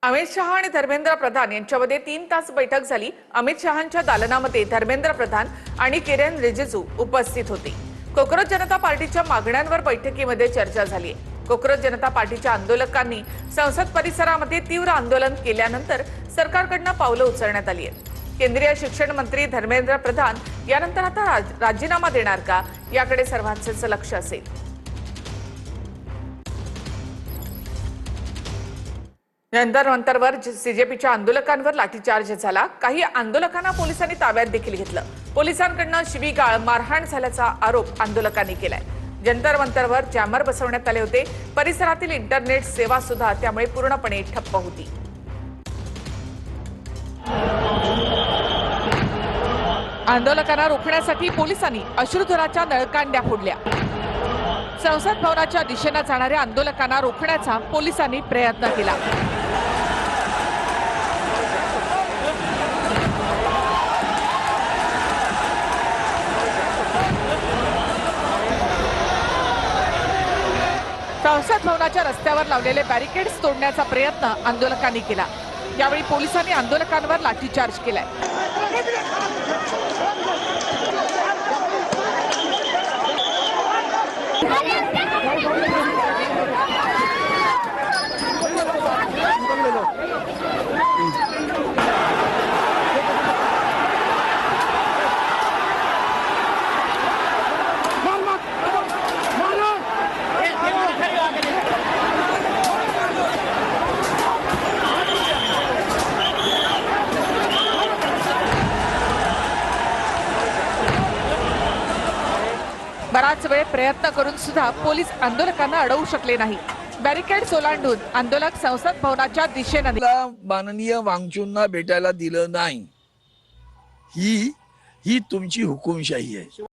अमित शहा आणि धर्मेंद्र प्रधान यांच्यामध्ये 3 तास बैठक झाली। अमित शहांच्या दालनामध्ये धर्मेंद्र प्रधान आणि किरेन रिजिजू उपस्थित होते। कोकरोच जनता पार्टीच्या मागण्यांवर बैठकीमध्ये चर्चा झाली। कोकरोच जनता पार्टीच्या आंदोलकांनी संसद परिसरामध्ये तीव्र आंदोलन केल्यानंतर सरकारकडून पावलं उचलण्यात आली आहेत। केंद्रीय शिक्षण मंत्री धर्मेंद्र प्रधान यानंतर आता राजीनामा देणार का याकडे सर्वांचं लक्ष असेल। नंतर सीजेपीच्या आंदोलकांवर लाठीचार्ज झाला। काही आंदोलकांना पोलिसांनी ताब्यात देखील घेतलं। पोलिसांकडून शिवीगाळ मारहाण झाल्याचा आरोप आंदोलकांनी केलाय। जंतर मंतरवर जॅमर बसवण्यात आले होते। परिसरातील इंटरनेट सेवा सुद्धा त्यामुळे पूर्णपणे ठप्प होती। आंदोलकांना रोखण्यासाठी पोलिसांनी अश्रुधुराच्या नळकांड्या फोडल्या। संसद भवनाच्या दिशेने जाणाऱ्या आंदोलकांना रोखण्याचा पोलिसांनी प्रयत्न केला। संसद भवनाच्या रस्त्यावर लावलेले बॅरिकेड्स तोडण्याचा प्रयत्न आंदोलकांनी केला। यावेळी पोलिसांनी आंदोलकांवर लाठीचार्ज केलाय। बराच वेळ प्रयत्न करून सुद्धा पोलीस आंदोलकांना अडवू शकले नाही। बॅरिकेड ओलांडून आंदोलक संसद भवनाच्या दिशेने माननीय वांगचूंना भेटायला दिलं नाही। ही तुमची हुकुमशाही आहे।